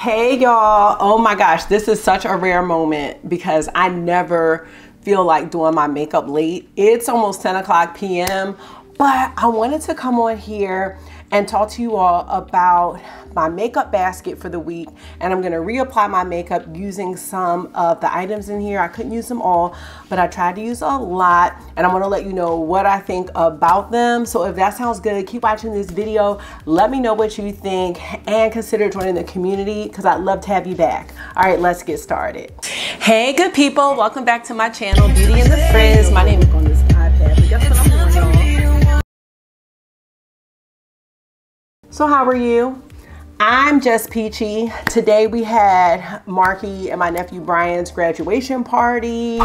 Hey y'all, oh my gosh, this is such a rare moment because I never feel like doing my makeup late. It's almost 10 o'clock p.m., but I wanted to come on here and talk to you all about my makeup basket for the week. And I'm gonna reapply my makeup using some of the items in here. I couldn't use them all, but I tried to use a lot, and I'm gonna let you know what I think about them. So if that sounds good, keep watching this video. Let me know what you think and consider joining the community because I'd love to have you back. All right, let's get started. Hey, good people, welcome back to my channel, Beauty and the Frizz. My name is on this iPad, but guess what I'm doing, y'all? So how are you? I'm just peachy. Today we had Marky and my nephew Brian's graduation party.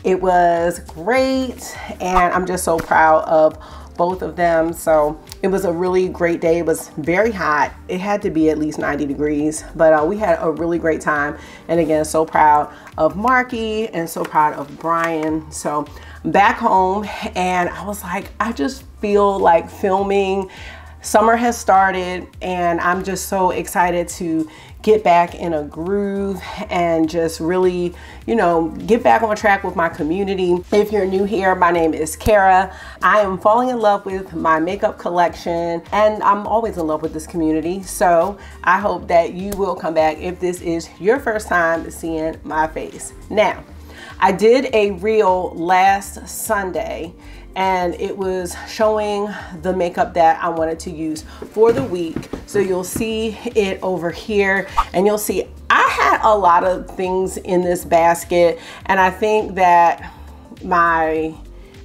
It was great and I'm just so proud of both of them. So it was a really great day. It was very hot. It had to be at least 90 degrees, but we had a really great time. And again, so proud of Marky and so proud of Brian. So I'm back home and I was like, I just feel like filming. Summer has started and I'm just so excited to get back in a groove and just really, you know, get back on track with my community. If you're new here, my name is Kara. I am falling in love with my makeup collection and I'm always in love with this community. So I hope that you will come back if this is your first time seeing my face. Now, I did a reel last Sunday and it was showing the makeup that I wanted to use for the week. So you'll see it over here and you'll see I had a lot of things in this basket, and I think that my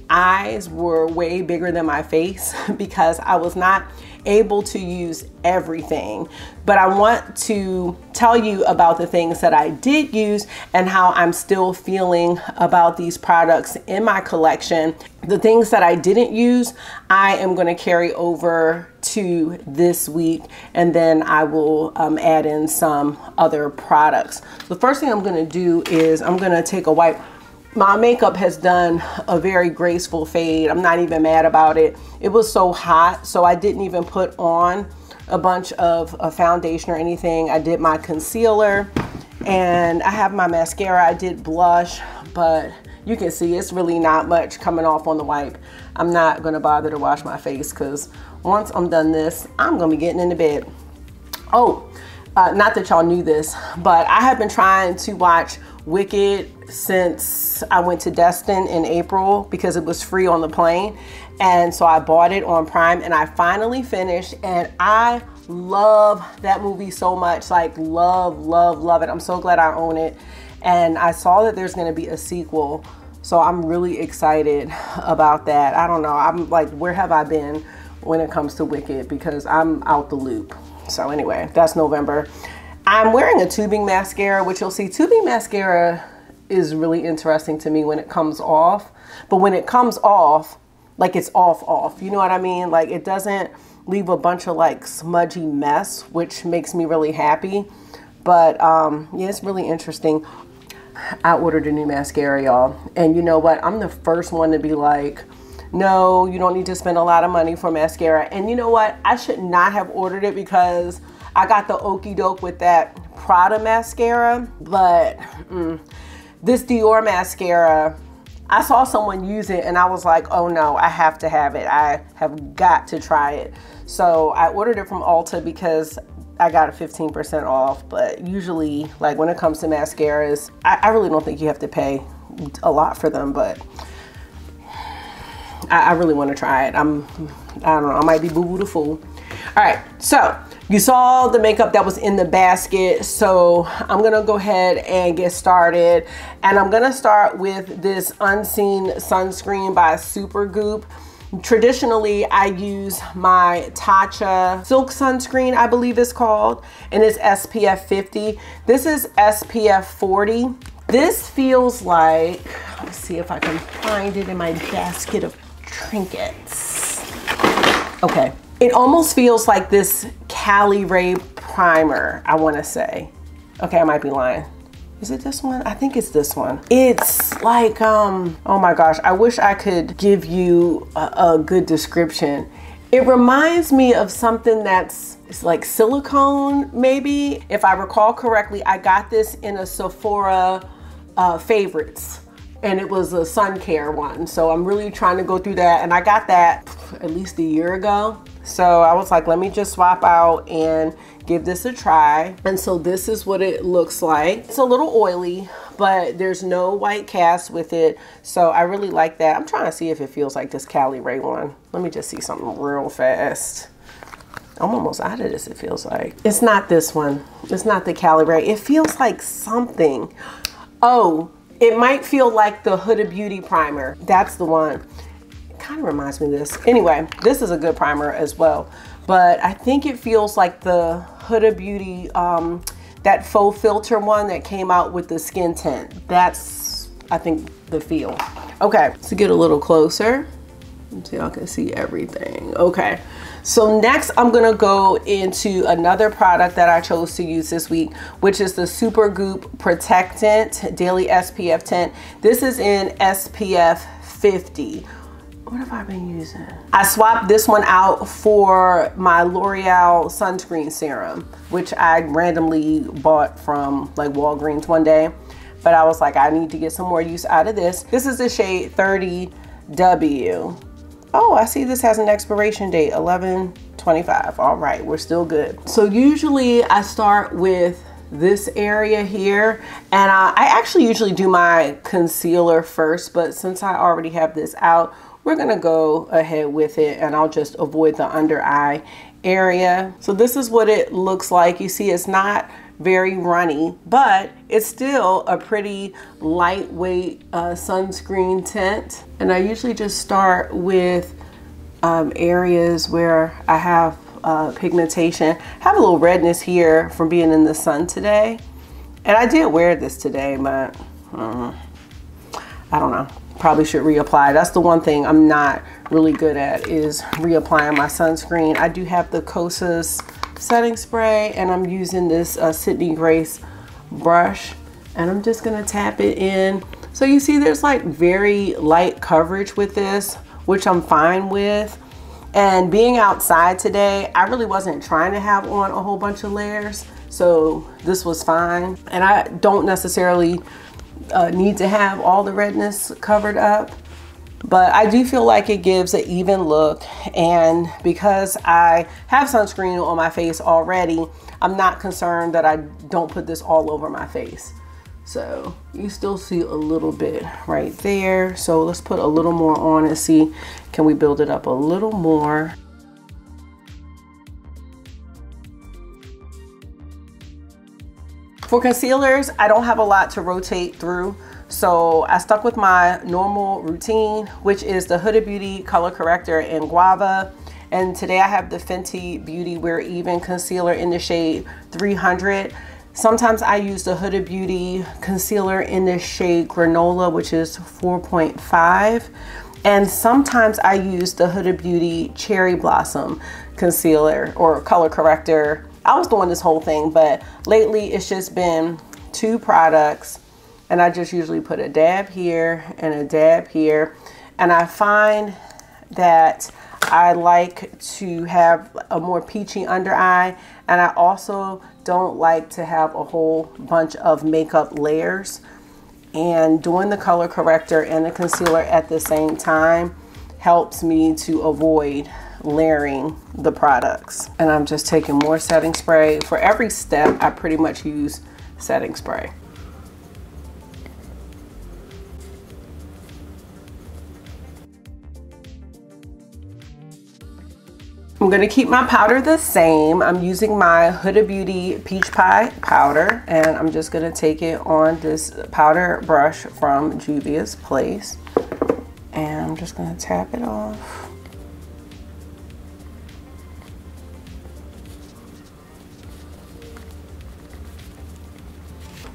eyes were way bigger than my face because I was not able to use everything. But I want to tell you about the things that I did use and how I'm still feeling about these products in my collection. The things that I didn't use, I am going to carry over to this week, and then I will add in some other products. The first thing I'm going to do is I'm going to take a wipe. My makeup has done a very graceful fade. I'm not even mad about it. It was so hot, so I didn't even put on a bunch of a foundation or anything. I did my concealer and I have my mascara. I did blush, but you can see it's really not much coming off on the wipe. I'm not gonna bother to wash my face because once I'm done this, I'm gonna be getting into bed. Oh, not that y'all knew this, but I have been trying to watch Wicked since I went to Destin in April because it was free on the plane. And so I bought it on Prime and I finally finished, and I love that movie so much. Like love, love, love it. I'm so glad I own it. And I saw that there's gonna be a sequel. So I'm really excited about that. I don't know, I'm like, where have I been when it comes to Wicked? Because I'm out the loop. So anyway, that's November. I'm wearing a tubing mascara, which you'll see. Tubing mascara is really interesting to me when it comes off. But when it comes off, like it's off, you know what I mean? Like it doesn't leave a bunch of like smudgy mess, which makes me really happy. But yeah, it's really interesting. I ordered a new mascara, y'all. And you know what? I'm the first one to be like, no, you don't need to spend a lot of money for mascara. And you know what? I should not have ordered it because I got the okie doke with that Prada mascara, but this Dior mascara, I saw someone use it and I was like, oh no, I have to have it. I have got to try it. So I ordered it from Ulta because I got a 15% off, but usually like when it comes to mascaras, I really don't think you have to pay a lot for them, but I really want to try it. I don't know, I might be boo-boo the fool. All right, so you saw the makeup that was in the basket, so I'm gonna go ahead and get started. And I'm gonna start with this Unseen Sunscreen by Supergoop. Traditionally, I use my Tatcha Silk Sunscreen, I believe it's called, and it's SPF 50. This is SPF 40. This feels like, let's see if I can find it in my basket of trinkets. Okay. It almost feels like this Cali Ray primer, I want to say. Okay, I might be lying. Is it this one? I think it's this one. It's like, oh my gosh, I wish I could give you a good description. It reminds me of something that's it's like silicone maybe. If I recall correctly, I got this in a Sephora favorites, and it was a sun care one. So I'm really trying to go through that, and I got that at least a year ago. So I was like, let me just swap out and give this a try. And so this is what it looks like. It's a little oily, but there's no white cast with it. So I really like that. I'm trying to see if it feels like this Cali Ray one. Let me just see something real fast. I'm almost out of this, it feels like. It's not this one. It's not the Cali Ray. It feels like something. Oh, it might feel like the Huda Beauty primer. That's the one. It kind of reminds me of this. Anyway, this is a good primer as well. But I think it feels like the Huda Beauty, that faux filter one that came out with the skin tint. That's, I think, the feel. Okay, so get a little closer so y'all can see everything. Okay, so next I'm gonna go into another product that I chose to use this week, which is the Supergoop Protectant Daily SPF Tint. This is in SPF 50. What have I been using? I swapped this one out for my L'Oreal sunscreen serum, which I randomly bought from like Walgreens one day. But I was like, I need to get some more use out of this. This is the shade 30W. Oh, I see this has an expiration date, 11/25. All right, we're still good. So usually I start with this area here, and I actually usually do my concealer first, but since I already have this out, we're gonna go ahead with it, and I'll just avoid the under eye area. So this is what it looks like. You see it's not very runny, but it's still a pretty lightweight sunscreen tint. And I usually just start with areas where I have pigmentation. I have a little redness here from being in the sun today. And I did wear this today, but I don't know. Probably should reapply. That's the one thing I'm not really good at, is reapplying my sunscreen. I do have the Kosas setting spray, and I'm using this Sydney Grace brush, and I'm just gonna tap it in. So you see there's like very light coverage with this, which I'm fine with. And being outside today, I really wasn't trying to have on a whole bunch of layers, so this was fine. And I don't necessarily need to have all the redness covered up, but I do feel like it gives an even look. And because I have sunscreen on my face already, I'm not concerned that I don't put this all over my face. So you still see a little bit right there. So let's put a little more on and see, can we build it up a little more? For concealers, I don't have a lot to rotate through, so I stuck with my normal routine, which is the Huda Beauty Color Corrector in Guava. And today I have the Fenty Beauty Wear Even Concealer in the shade 300. Sometimes I use the Huda Beauty Concealer in the shade Granola, which is 4.5. And sometimes I use the Huda Beauty Cherry Blossom Concealer or Color Corrector. I was doing this whole thing, but lately it's just been 2 products, and I just usually put a dab here and a dab here. And I find that I like to have a more peachy under eye, and I also don't like to have a whole bunch of makeup layers. And doing the color corrector and the concealer at the same time helps me to avoid layering the products. And I'm just taking more setting spray. For every step, I pretty much use setting spray. I'm gonna keep my powder the same. I'm using my Huda Beauty Peach Pie powder, and I'm just gonna take it on this powder brush from Juvia's Place. And I'm just gonna tap it off.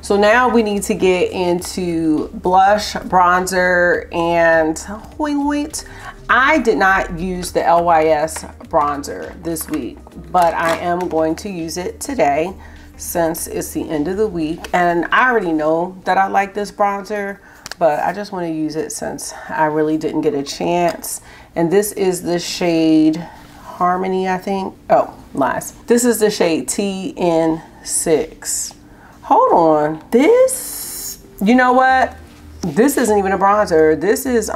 So now we need to get into blush, bronzer, and wait. I did not use the LYS bronzer this week, but I am going to use it today since it's the end of the week. And I already know that I like this bronzer, but I just want to use it since I really didn't get a chance. And this is the shade Harmony, I think. Oh, lies. This is the shade TN6. Hold on. This, you know what? This isn't even a bronzer. This is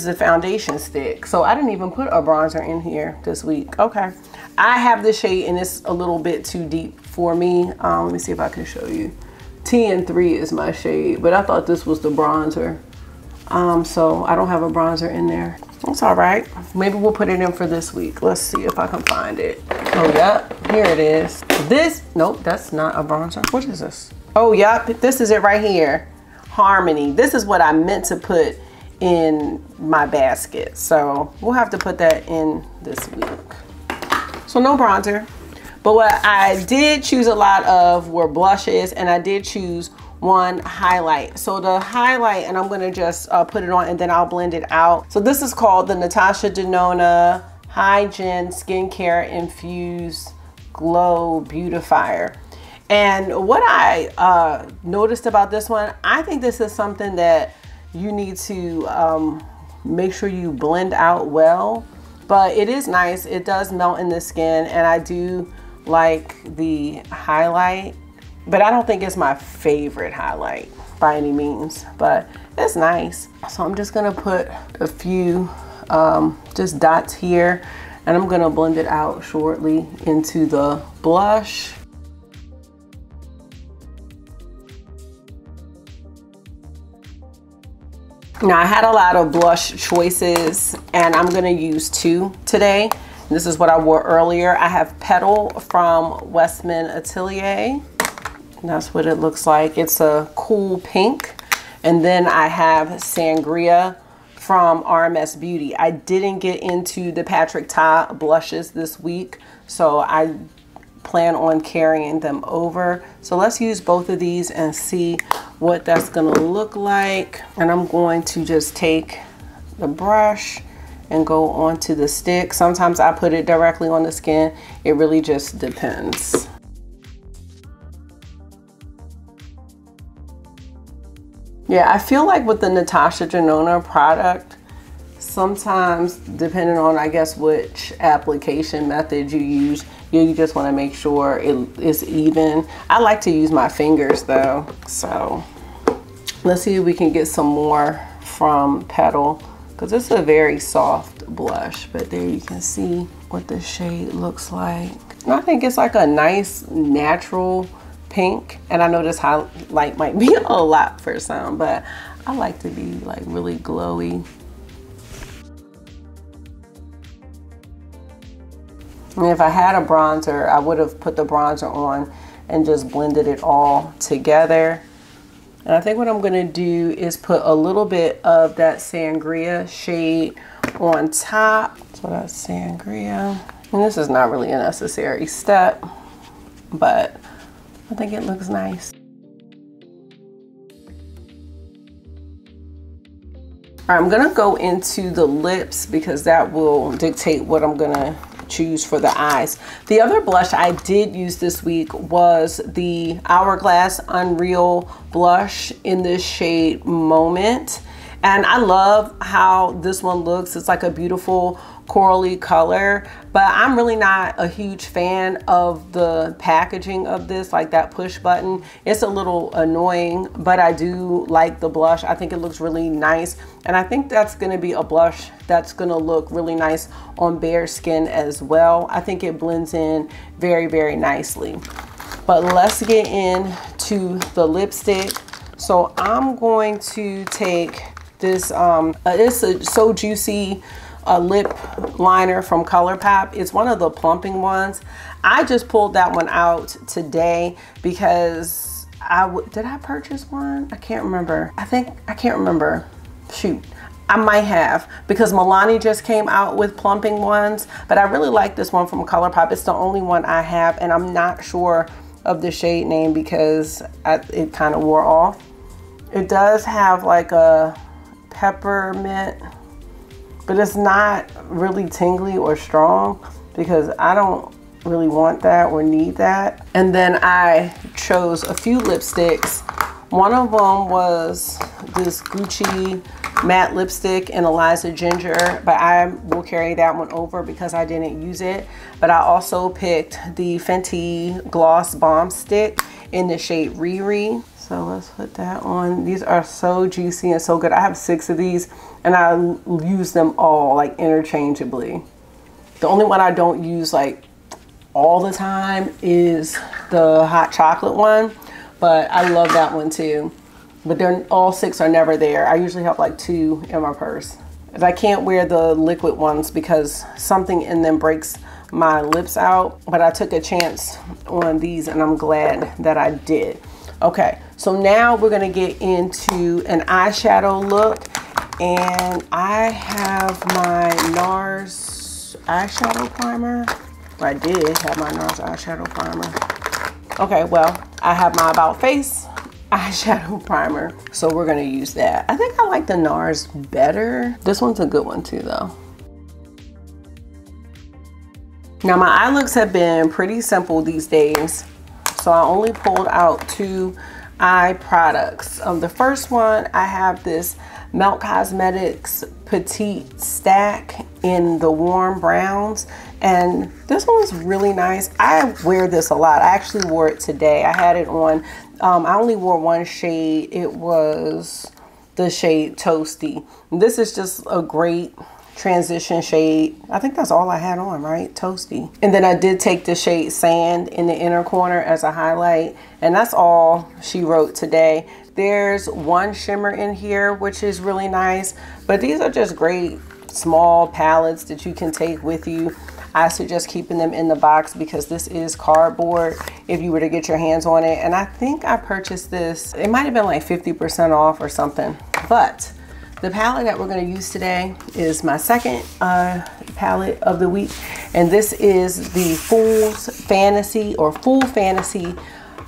the foundation stick. So I didn't even put a bronzer in here this week. Okay. I have this shade and it's a little bit too deep for me. Let me see if I can show you. TN3 is my shade, but I thought this was the bronzer. So I don't have a bronzer in there. It's all right. Maybe we'll put it in for this week. Let's see if I can find it. Oh, yep, here it is. This, nope, that's not a bronzer. What is this? Oh, yep, this is it right here. Harmony. This is what I meant to put in my basket. So we'll have to put that in this week. So no bronzer. But what I did choose a lot of were blushes, and I did choose one highlight. So the highlight, and I'm gonna just put it on and then I'll blend it out. So this is called the Natasha Denona Hygiene Skincare Infused Glow Beautifier. And what I noticed about this one, I think this is something that you need to make sure you blend out well. But it is nice. It does melt in the skin, and I do like the highlight. But I don't think it's my favorite highlight by any means, but it's nice. So I'm just gonna put a few just dots here, and I'm gonna blend it out shortly into the blush. Now I had a lot of blush choices, and I'm gonna use two today. This is what I wore earlier. I have Petal from Westman Atelier. And that's what it looks like. It's a cool pink. And then I have Sangria from RMS Beauty. I didn't get into the Patrick Ta blushes this week, so I plan on carrying them over. So let's use both of these and see what that's gonna look like. And I'm going to just take the brush and go onto the stick. Sometimes I put it directly on the skin. It really just depends. Yeah, I feel like with the Natasha Denona product, sometimes depending on, I guess, which application method you use, you just want to make sure it is even. I like to use my fingers though. So let's see if we can get some more from Petal, because it's a very soft blush. But there you can see what the shade looks like. And I think it's like a nice natural pink, and I know this highlight might be a lot for some, but I like to be like really glowy. And if I had a bronzer, I would have put the bronzer on and just blended it all together. And I think what I'm gonna do is put a little bit of that Sangria shade on top. So that's Sangria. And this is not really a necessary step, but I think it looks nice. All right, I'm gonna go into the lips because that will dictate what I'm gonna choose for the eyes. The other blush I did use this week was the Hourglass Unreal blush in this shade Moment. And I love how this one looks. It's like a beautiful corally color, but I'm really not a huge fan of the packaging of this, like that push button. It's a little annoying, but I do like the blush. I think it looks really nice, and I think that's gonna be a blush that's gonna look really nice on bare skin as well. I think it blends in very, very nicely. But let's get into the lipstick. So I'm going to take this, it's a So Juicy lip liner from ColourPop. It's one of the plumping ones. I just pulled that one out today because did I purchase one? I can't remember. I can't remember. Shoot, I might have, because Milani just came out with plumping ones, but I really like this one from ColourPop. It's the only one I have, and I'm not sure of the shade name because it kind of wore off. It does have like a peppermint, but it's not really tingly or strong because I don't really want that or need that. And then I chose a few lipsticks. One of them was this Gucci matte lipstick in Eliza Ginger, but I will carry that one over because I didn't use it. But I also picked the Fenty Gloss Bomb Stick in the shade Riri. So let's put that on. These are so juicy and so good. I have 6 of these and I use them all like interchangeably. The only one I don't use like all the time is the hot chocolate one, but I love that one too. But they're all 6 are never there. I usually have like 2 in my purse. I can't wear the liquid ones because something in them breaks my lips out, but I took a chance on these and I'm glad that I did. Okay, so now we're gonna get into an eyeshadow look, and I have my NARS eyeshadow primer. I did have my NARS eyeshadow primer. Okay, well, I have my About Face eyeshadow primer, so we're gonna use that. I think I like the NARS better. This one's a good one too though. Now my eye looks have been pretty simple these days, so I only pulled out 2 eye products. The first one, I have this Melt Cosmetics Petite Stack in the warm browns, and this one's really nice. I wear this a lot. I actually wore it today. I had it on. I only wore one shade. It was the shade Toasty. This is just a great transition shade. I think that's all I had on, right? Toasty. And then I did take the shade Sand in the inner corner as a highlight, and that's all she wrote today. There's one shimmer in here, which is really nice, but these are just great small palettes that you can take with you. I suggest keeping them in the box because this is cardboard if you were to get your hands on it. And I think I purchased this, it might have been like 50% off or something. But the palette that we're going to use today is my second palette of the week. And this is the Fool's Fantasy or Full Fantasy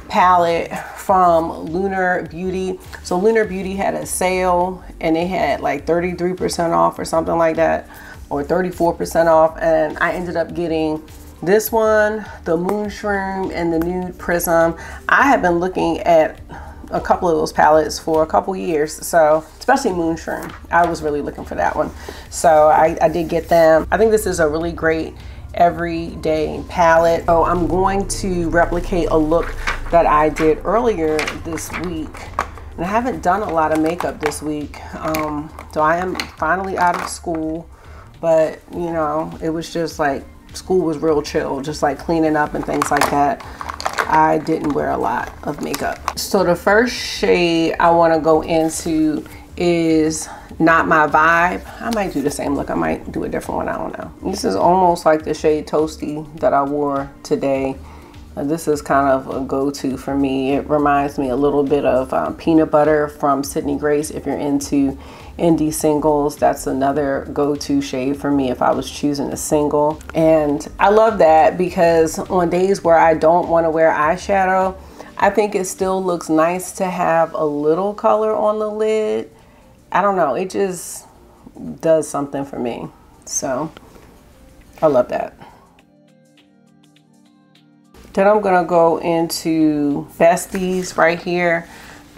palette from Lunar Beauty. So Lunar Beauty had a sale and they had like 33% off or something like that, or 34% off, and I ended up getting this one, the Moonshroom, and the Nude Prism. I have been looking at a couple of those palettes for a couple years, so especially Moonshroom. I was really looking for that one, so I did get them. I think this is a really great everyday palette. So I'm going to replicate a look that I did earlier this week. And I haven't done a lot of makeup this week, so I am finally out of school. But you know, it was just like school was real chill, just like cleaning up and things like that. I didn't wear a lot of makeup. So the first shade I want to go into is Not My Vibe. I might do the same look. I might do a different one. I don't know. This is almost like the shade Toasty that I wore today. This is kind of a go-to for me. It reminds me a little bit of Peanut Butter from Sydney Grace. If you're into indie singles, that's another go-to shade for me if I was choosing a single. And I love that because on days where I don't want to wear eyeshadow, I think it still looks nice to have a little color on the lid. I don't know, it just does something for me. So I love that. Then I'm gonna go into Besties right here,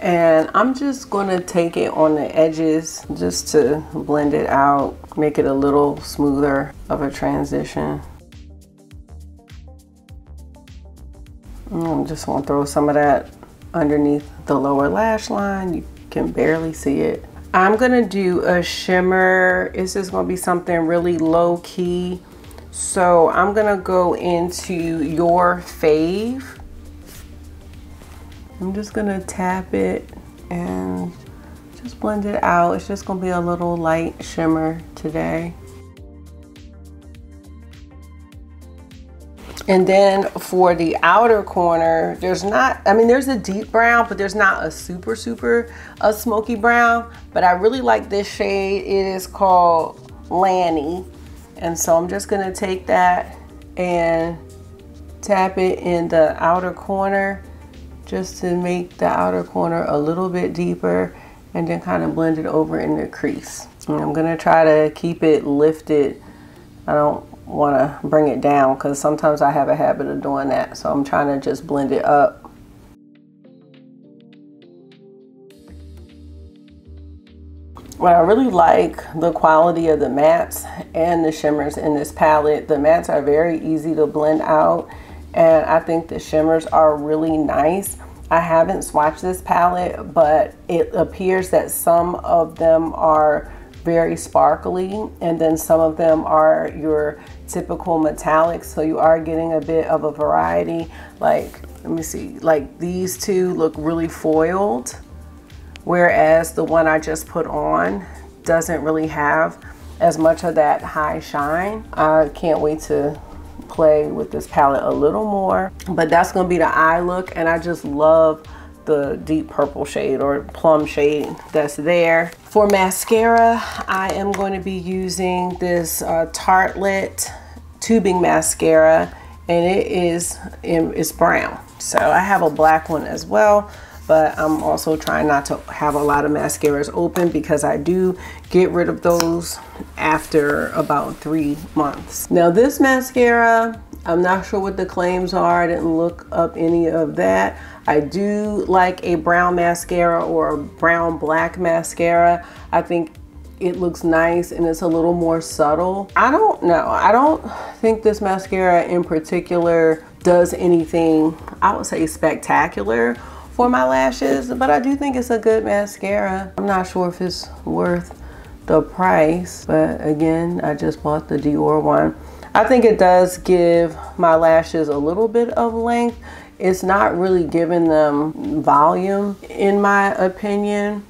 and I'm just gonna take it on the edges just to blend it out, make it a little smoother of a transition. I'm just gonna throw some of that underneath the lower lash line. You can barely see it. I'm gonna do a shimmer. This is gonna be something really low key. So I'm gonna go into Your Fave. I'm just gonna tap it and just blend it out. It's just gonna be a little light shimmer today. And then for the outer corner, there's not, I mean, there's a deep brown, but there's not a super smoky brown. But I really like this shade. It is called Lanny. And so I'm just gonna take that and tap it in the outer corner just to make the outer corner a little bit deeper, and then kind of blend it over in the crease. And I'm gonna try to keep it lifted. I don't wanna bring it down because sometimes I have a habit of doing that. So I'm trying to just blend it up. Well, I really like the quality of the mattes and the shimmers in this palette. The mattes are very easy to blend out, and I think the shimmers are really nice. I haven't swatched this palette, but it appears that some of them are very sparkly, and then some of them are your typical metallics, so you are getting a bit of a variety. Like, let me see, like these two look really foiled, whereas the one I just put on doesn't really have as much of that high shine. I can't wait to play with this palette a little more, but that's gonna be the eye look, and I just love the deep purple shade or plum shade that's there. For mascara, I am going to be using this Tartelette tubing mascara, and it's brown. So I have a black one as well, but I'm also trying not to have a lot of mascaras open because I do get rid of those after about 3 months. Now this mascara, I'm not sure what the claims are. I didn't look up any of that. I do like a brown mascara or a brown black mascara. I think it looks nice and it's a little more subtle. I don't know. I don't think this mascara in particular does anything, I would say, spectacular for my lashes, but I do think it's a good mascara. I'm not sure if it's worth the price, but again, I just bought the Dior one. I think it does give my lashes a little bit of length. It's not really giving them volume in my opinion,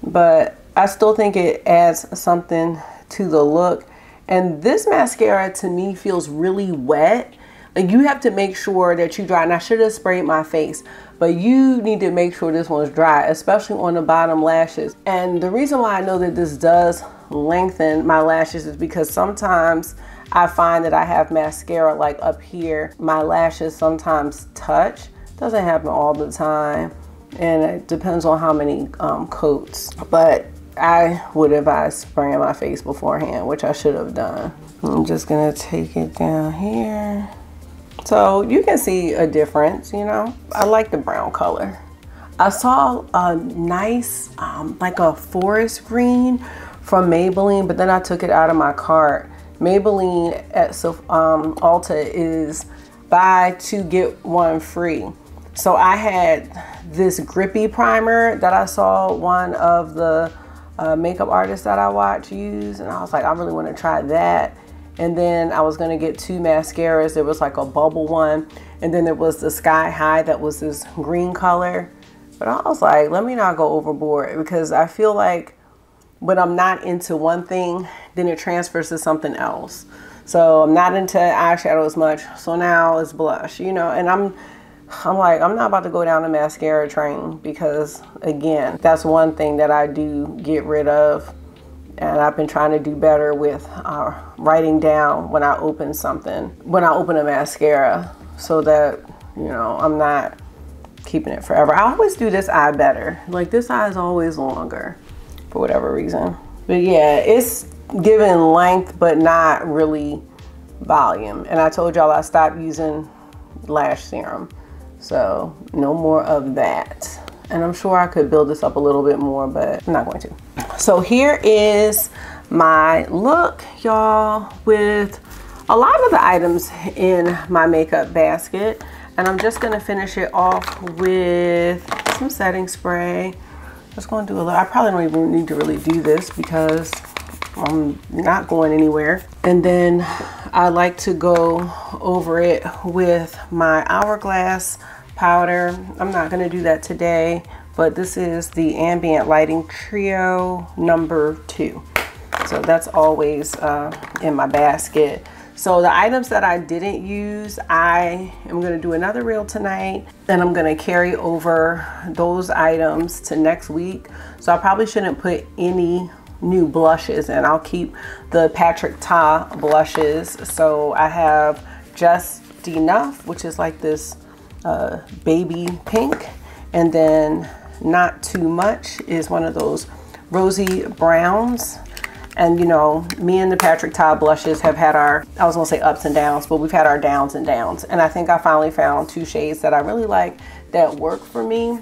but I still think it adds something to the look. And this mascara to me feels really wet. Like, you have to make sure that you dry, and I should have sprayed my face, but you need to make sure this one's dry, especially on the bottom lashes. And the reason why I know that this does lengthen my lashes is because sometimes I find that I have mascara like up here. My lashes sometimes touch. Doesn't happen all the time, and it depends on how many coats. But I would advise spraying my face beforehand, which I should have done. I'm just gonna take it down here. So you can see a difference, you know. I like the brown color. I saw a nice, like a forest green from Maybelline, but then I took it out of my cart. Maybelline at Ulta is buy 2 get 1 free. So I had this grippy primer that I saw one of the makeup artists that I watch use, and I was like, I really want to try that. And then I was gonna get 2 mascaras. There was like a bubble one, and then there was the Sky High that was this green color. But I was like, let me not go overboard, because I feel like when I'm not into one thing, then it transfers to something else. So I'm not into eyeshadow as much, so now it's blush, you know. And I'm like, I'm not about to go down the mascara train, because again, that's one thing that I do get rid of. And I've been trying to do better with writing down when I open something, when I open a mascara, so that, you know, I'm not keeping it forever. I always do this eye better. Like, this eye is always longer for whatever reason. But yeah, it's giving length, but not really volume. And I told y'all I stopped using lash serum. So no more of that. And I'm sure I could build this up a little bit more, but I'm not going to. So here is my look, y'all, with a lot of the items in my makeup basket. And I'm just gonna finish it off with some setting spray. Just gonna do a little, I probably don't even need to really do this because I'm not going anywhere. And then I like to go over it with my Hourglass powder. I'm not gonna do that today, but this is the Ambient Lighting Trio number 2. So that's always in my basket. So the items that I didn't use, I am gonna do another reel tonight, and I'm gonna carry over those items to next week. So I probably shouldn't put any new blushes, and I'll keep the Patrick Ta blushes. So I have Just Enough, which is like this baby pink, and then Not Too Much is one of those rosy browns. And you know, me and the Patrick Ta blushes have had our, I was gonna say ups and downs, but we've had our downs and downs. And I think I finally found 2 shades that I really like that work for me.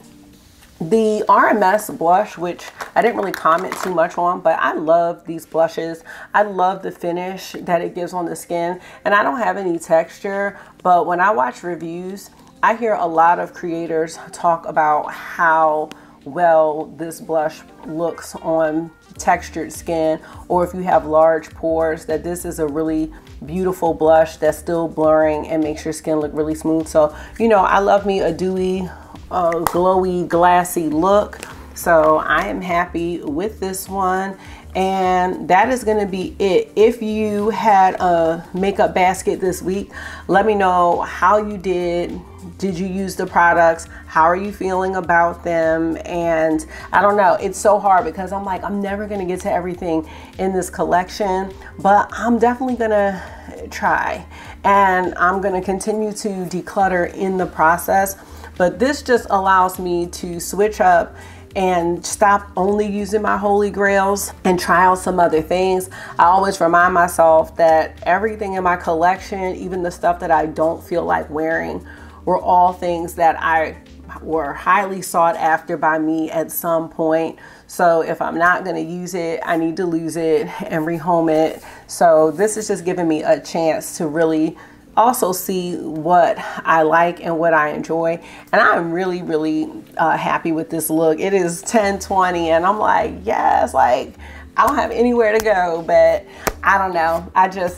The RMS blush, which I didn't really comment too much on, but I love these blushes. I love the finish that it gives on the skin, and I don't have any texture, but when I watch reviews, I hear a lot of creators talk about how well this blush looks on textured skin, or if you have large pores, that this is a really beautiful blush that's still blurring and makes your skin look really smooth. So, you know, I love me a dewy, glowy, glassy look. So I am happy with this one. And that is going to be it. If you had a makeup basket this week, let me know how you did. Did you use the products? How are you feeling about them? And I don't know, it's so hard because I'm like, I'm never going to get to everything in this collection, but I'm definitely going to try. And I'm going to continue to declutter in the process. But this just allows me to switch up and stop only using my holy grails and try out some other things. I always remind myself that everything in my collection, even the stuff that I don't feel like wearing, were all things that were highly sought after by me at some point. So if I'm not going to use it, I need to lose it and rehome it. So this is just giving me a chance to really also see what I like and what I enjoy. And I'm really, really happy with this look. It is 10:20 and I'm like, yes, like I don't have anywhere to go, but I don't know. I just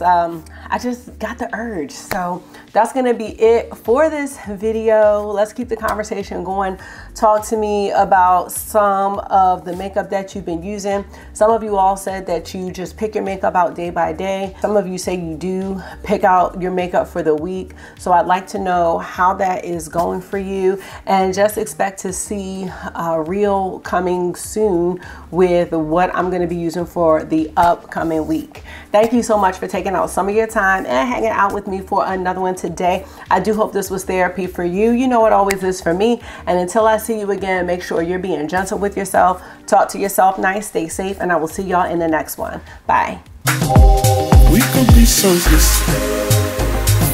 got the urge. So that's gonna be it for this video. Let's keep the conversation going. Talk to me about some of the makeup that you've been using. Some of you all said that you just pick your makeup out day by day. Some of you say you do pick out your makeup for the week. So I'd like to know how that is going for you, and just expect to see a reel coming soon with what I'm gonna be using for the upcoming week. Thank you so much for taking out some of your time and hanging out with me for another one today. I do hope this was therapy for you. You know it always is for me. And until I see you again, make sure you're being gentle with yourself. Talk to yourself nice, stay safe, and I will see y'all in the next one. Bye. We could be selfless.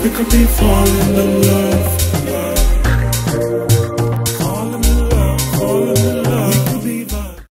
We could be falling in love.